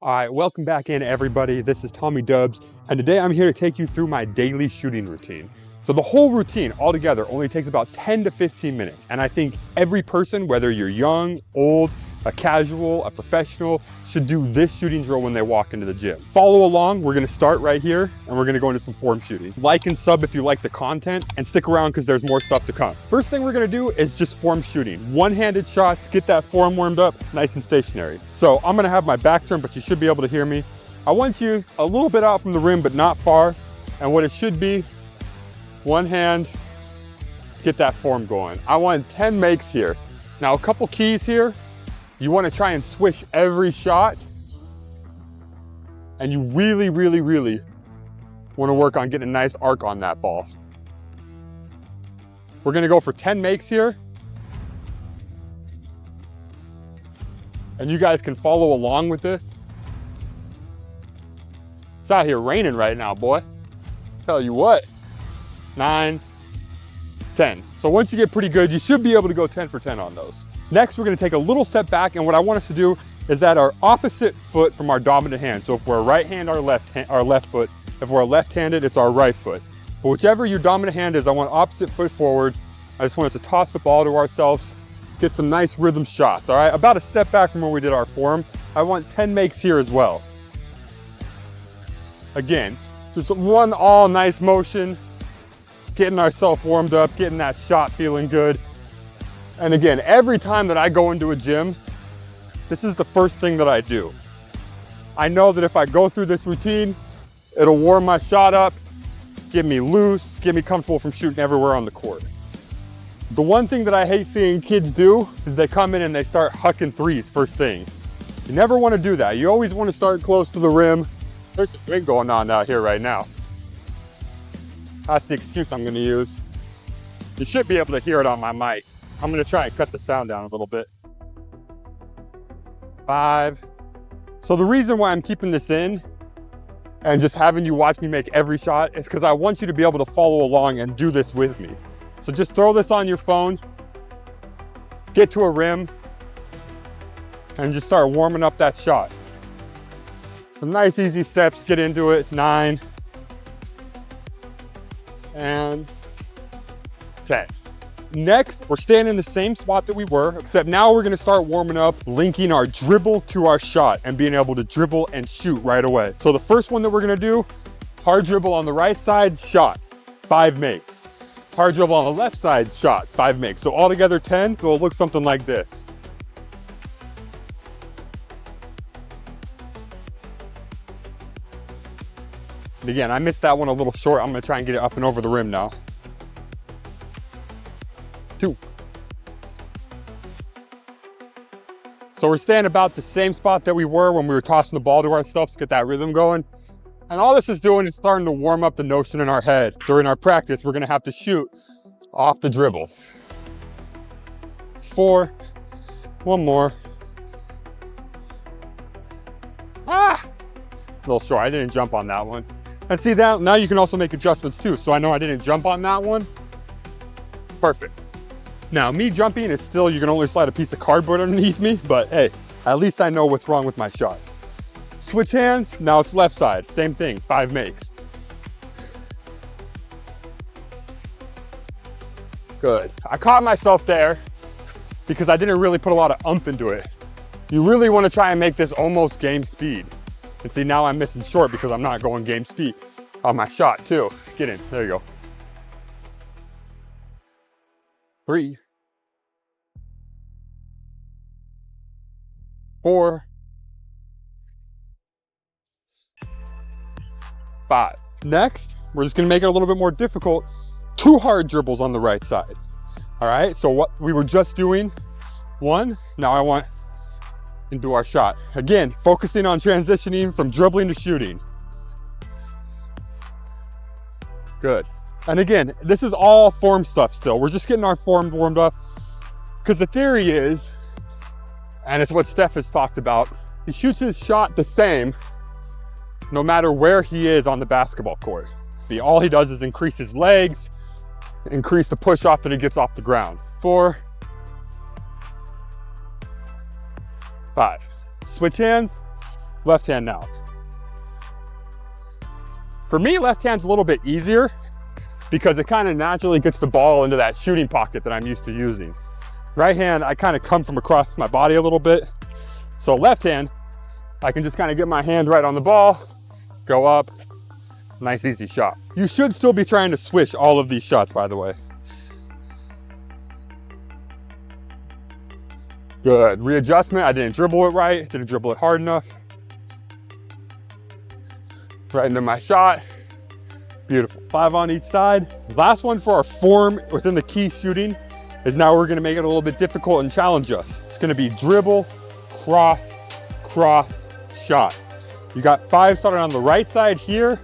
All right, welcome back in everybody. This is Tommy Dubs, and today I'm here to take you through my daily shooting routine. So the whole routine altogether only takes about 10 to 15 minutes. And I think every person, whether you're young, old, a casual, a professional, should do this shooting drill when they walk into the gym. Follow along, we're gonna start right here, and we're gonna go into some form shooting. Like and sub if you like the content, and stick around because there's more stuff to come. First thing we're gonna do is just form shooting. One-handed shots, get that form warmed up, nice and stationary. So I'm gonna have my back turned, but you should be able to hear me. I want you a little bit out from the rim, but not far. And what it should be, one hand, let's get that form going. I want 10 makes here. Now a couple keys here. You want to try and swish every shot. And you really want to work on getting a nice arc on that ball. We're going to go for 10 makes here. And you guys can follow along with this. It's out here raining right now, boy. Tell you what. 9, 10. So once you get pretty good, you should be able to go 10 for 10 on those. Next, we're gonna take a little step back, and what I want us to do is that our opposite foot from our dominant hand. So if we're a right hand, our left foot. If we're left-handed, it's our right foot. But whichever your dominant hand is, I want opposite foot forward. I just want us to toss the ball to ourselves, get some nice rhythm shots, all right? About a step back from where we did our form. I want 10 makes here as well. Again, just one all nice motion, getting ourselves warmed up, getting that shot feeling good. And again, every time that I go into a gym, this is the first thing that I do. I know that if I go through this routine, it'll warm my shot up, get me loose, get me comfortable from shooting everywhere on the court. The one thing that I hate seeing kids do is they come in and they start hucking threes first thing. You never want to do that. You always want to start close to the rim. There's some wind going on out here right now. That's the excuse I'm going to use. You should be able to hear it on my mic. I'm going to try and cut the sound down a little bit. 5. So the reason why I'm keeping this in and just having you watch me make every shot is because I want you to be able to follow along and do this with me. So just throw this on your phone, get to a rim, and just start warming up that shot. Some nice easy steps, get into it. 9 and 10. Next, we're staying in the same spot that we were, except now we're gonna start warming up, linking our dribble to our shot and being able to dribble and shoot right away. So the first one that we're gonna do, hard dribble on the right side, shot, 5 makes. Hard dribble on the left side, shot, 5 makes. So altogether 10, so it'll look something like this. And again, I missed that one a little short. I'm gonna try and get it up and over the rim now. 2. So we're staying about the same spot that we were when we were tossing the ball to ourselves to get that rhythm going. And all this is doing is starting to warm up the notion in our head. During our practice, we're gonna have to shoot off the dribble. It's 4, one more. A little short, I didn't jump on that one. And see that, now you can also make adjustments too. So I know I didn't jump on that one. Perfect. Now, me jumping is still, you can only slide a piece of cardboard underneath me, but hey, at least I know what's wrong with my shot. Switch hands, now it's left side. Same thing, 5 makes. Good. I caught myself there because I didn't really put a lot of oomph into it. You really want to try and make this almost game speed. And see, now I'm missing short because I'm not going game speed on my shot too. Get in, there you go. 3, 4, 5. Next, we're just gonna make it a little bit more difficult. 2 hard dribbles on the right side. All right, so what we were just doing, 1, now I want into our shot. Again, focusing on transitioning from dribbling to shooting. Good. And again, this is all form stuff still. We're just getting our form warmed up because the theory is, and it's what Steph has talked about, he shoots his shot the same no matter where he is on the basketball court. See, all he does is increase his legs, increase the push off that he gets off the ground. 4, 5. Switch hands, Left hand now. For me, left hand's a little bit easier because it kind of naturally gets the ball into that shooting pocket that I'm used to using. Right hand, I kind of come from across my body a little bit. So left hand, I can just kind of get my hand right on the ball, go up, nice easy shot. You should still be trying to swish all of these shots, by the way. Good, readjustment, I didn't dribble it right, didn't dribble it hard enough. Right into my shot. Beautiful. 5 on each side. Last one for our form within the key shooting is now we're gonna make it a little bit difficult and challenge us. It's gonna be dribble, cross, cross, shot. You got 5 starting on the right side here,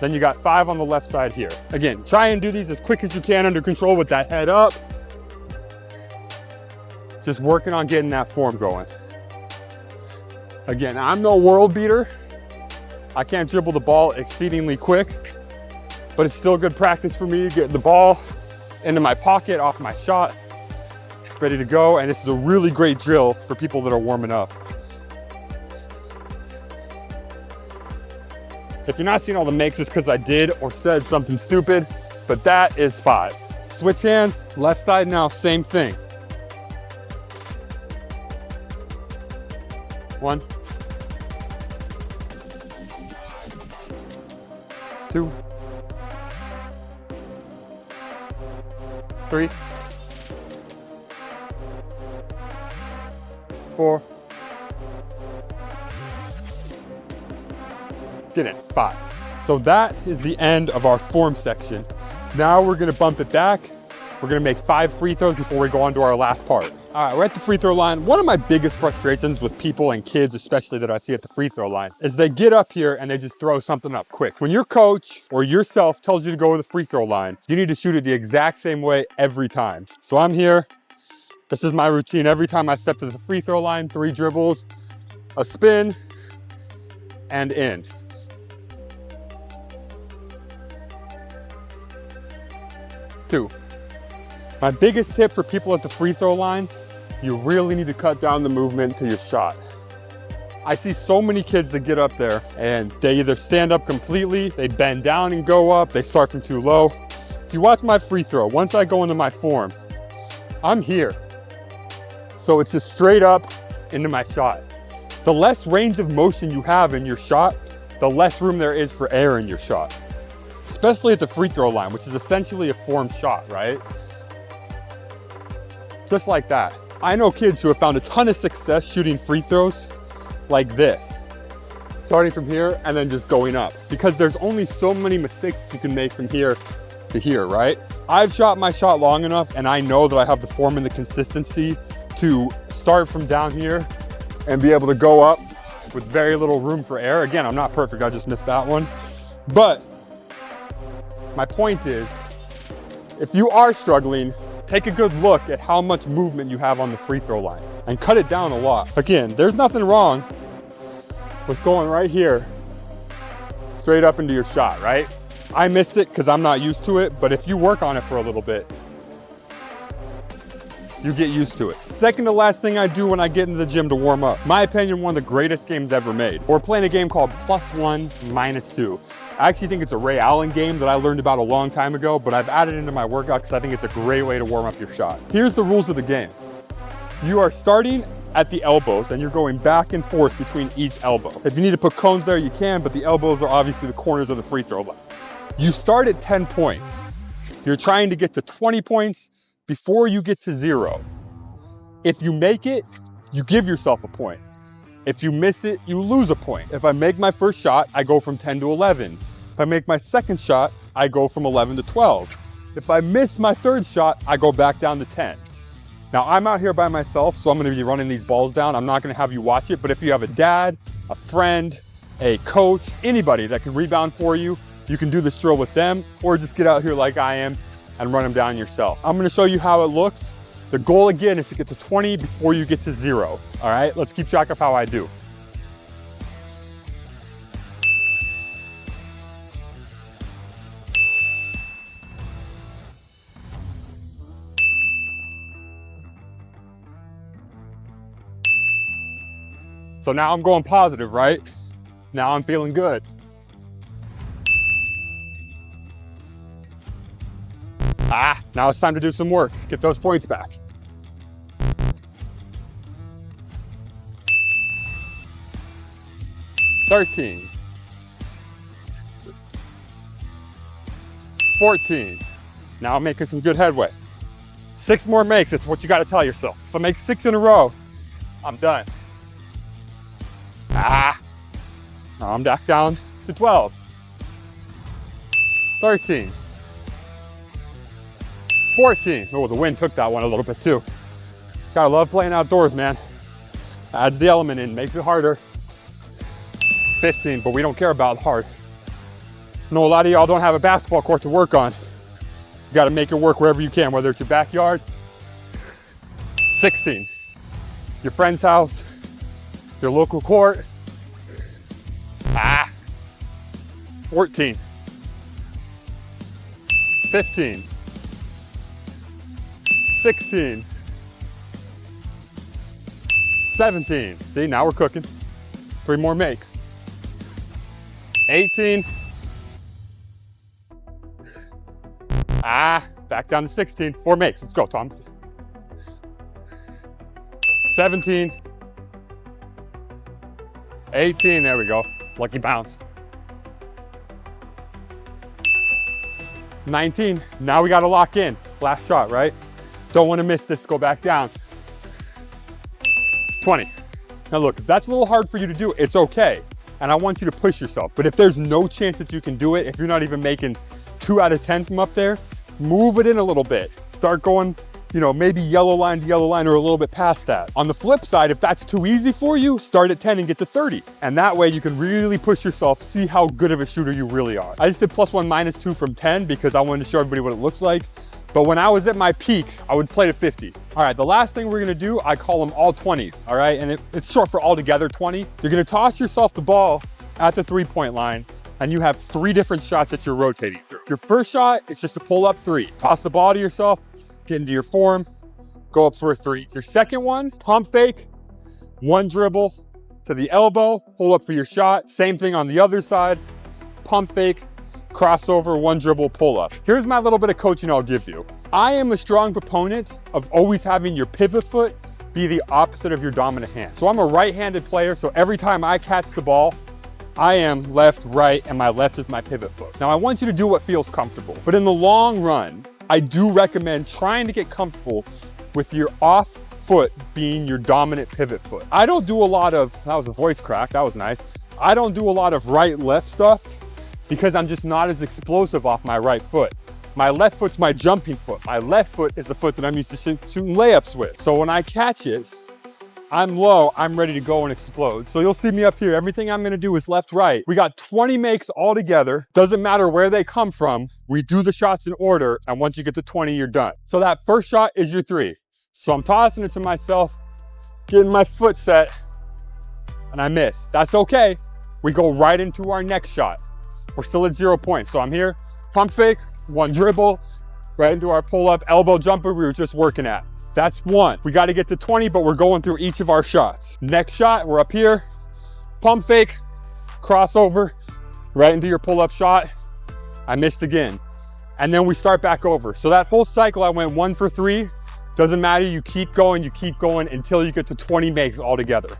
then you got 5 on the left side here. Again, try and do these as quick as you can under control with that head up. Just working on getting that form going. Again, I'm no world beater. I can't dribble the ball exceedingly quick, but it's still good practice for me to get the ball into my pocket, off my shot, ready to go. And this is a really great drill for people that are warming up. If you're not seeing all the makes, it's because I did or said something stupid, but that is 5. Switch hands, left side now, same thing. 1, 2, 3, 4, get in, 5. So that is the end of our form section. Now we're gonna bump it back. We're gonna make 5 free throws before we go on to our last part. All right, we're at the free throw line. One of my biggest frustrations with people and kids, especially that I see at the free throw line, is they get up here and they just throw something up quick. When your coach or yourself tells you to go to the free throw line, you need to shoot it the exact same way every time. So I'm here. This is my routine. Every time I step to the free throw line, 3 dribbles, a spin, and in. 2. My biggest tip for people at the free throw line, you really need to cut down the movement to your shot. I see so many kids that get up there and they either stand up completely, they bend down and go up, they start from too low. If you watch my free throw, once I go into my form, I'm here. So it's just straight up into my shot. The less range of motion you have in your shot, the less room there is for air in your shot. Especially at the free throw line, which is essentially a formed shot, right? Just like that. I know kids who have found a ton of success shooting free throws like this. Starting from here and then just going up. Because there's only so many mistakes you can make from here to here, right? I've shot my shot long enough and I know that I have the form and the consistency to start from down here and be able to go up with very little room for air. Again, I'm not perfect, I just missed that one. But my point is, if you are struggling, take a good look at how much movement you have on the free throw line and cut it down a lot. Again, there's nothing wrong with going right here, straight up into your shot, right? I missed it because I'm not used to it, but if you work on it for a little bit, you get used to it. Second to last thing I do when I get into the gym to warm up, my opinion, one of the greatest games ever made. We're playing a game called +1, -2. I actually think it's a Ray Allen game that I learned about a long time ago, but I've added into my workout because I think it's a great way to warm up your shot. Here's the rules of the game. You are starting at the elbows and you're going back and forth between each elbow. If you need to put cones there, you can, but the elbows are obviously the corners of the free throw line. You start at 10 points. You're trying to get to 20 points before you get to 0. If you make it, you give yourself a point. If you miss it, you lose a point. If I make my first shot, I go from 10 to 11. If I make my second shot, I go from 11 to 12. If I miss my third shot, I go back down to 10. Now I'm out here by myself, so I'm gonna be running these balls down. I'm not gonna have you watch it, but if you have a dad, a friend, a coach, anybody that can rebound for you, you can do this drill with them, or just get out here like I am and run them down yourself. I'm gonna show you how it looks. The goal again is to get to 20 before you get to 0. All right, let's keep track of how I do. So now I'm going positive, right? Now I'm feeling good. Now it's time to do some work. Get those points back. $13. 14. Now I'm making some good headway. 6 more makes, it's what you gotta tell yourself. If I make 6 in a row, I'm done. Now I'm back down to 12. 13. 14. Oh, the wind took that one a little bit too. Gotta love playing outdoors, man. Adds the element in, makes it harder. 15, but we don't care about hard. I know a lot of y'all don't have a basketball court to work on. You gotta make it work wherever you can, whether it's your backyard. 16, your friend's house, your local court. 14. 15. 16. 17. See, now we're cooking. 3 more makes. 18. Back down to 16. 4 makes. Let's go, Tom. 17. 18. There we go. Lucky bounce. 19. Now we got to lock in. Last shot, right? Don't want to miss this. Go back down. 20. Now look, if that's a little hard for you to do, it's okay. And I want you to push yourself. But if there's no chance that you can do it, if you're not even making 2 out of 10 from up there, move it in a little bit. Start going, maybe yellow line to yellow line or a little bit past that. On the flip side, if that's too easy for you, start at 10 and get to 30. And that way you can really push yourself, see how good of a shooter you really are. I just did +1, -2 from 10 because I wanted to show everybody what it looks like. But when I was at my peak, I would play to 50. All right, the last thing we're gonna do, I call them all 20s, all right? And it's short for all together 20. You're gonna toss yourself the ball at the 3-point line, and you have 3 different shots that you're rotating through. Your first shot is just to pull up 3. Toss the ball to yourself, get into your form, go up for a 3. Your second one, pump fake, 1 dribble to the elbow, pull up for your shot. Same thing on the other side, pump fake, crossover, 1 dribble, pull up. Here's my little bit of coaching I'll give you. I am a strong proponent of always having your pivot foot be the opposite of your dominant hand. So I'm a right-handed player, so every time I catch the ball, I am left, right, and my left is my pivot foot. Now I want you to do what feels comfortable, but in the long run, I do recommend trying to get comfortable with your off foot being your dominant pivot foot. I don't do a lot of, that was a voice crack, that was nice. I don't do a lot of right-left stuff because I'm just not as explosive off my right foot. My left foot's my jumping foot. My left foot is the foot that I'm used to shooting layups with. So when I catch it, I'm low, I'm ready to go and explode. So you'll see me up here. Everything I'm gonna do is left, right. We got 20 makes all together. Doesn't matter where they come from. We do the shots in order, and once you get to 20, you're done. So that first shot is your 3. So I'm tossing it to myself, getting my foot set, and I miss. That's okay. We go right into our next shot. We're still at 0 points. So I'm here, pump fake, 1 dribble, right into our pull-up elbow jumper we were just working at. That's 1. We got to get to 20, but we're going through each of our shots. Next shot, we're up here, pump fake, crossover, right into your pull-up shot. I missed again. And then we start back over. So that whole cycle, I went 1 for 3. Doesn't matter, you keep going until you get to 20 makes all together.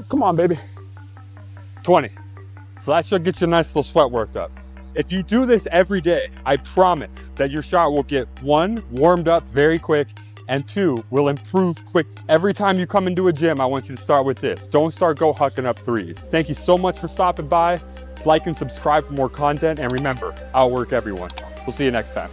Come on, baby. 20. So that should get you a nice little sweat worked up. If you do this every day, I promise that your shot will get 1, warmed up very quick, and 2, will improve quick. Every time you come into a gym, I want you to start with this. Don't start hucking up 3s. Thank you so much for stopping by. Like and subscribe for more content, and remember, outwork everyone. We'll see you next time.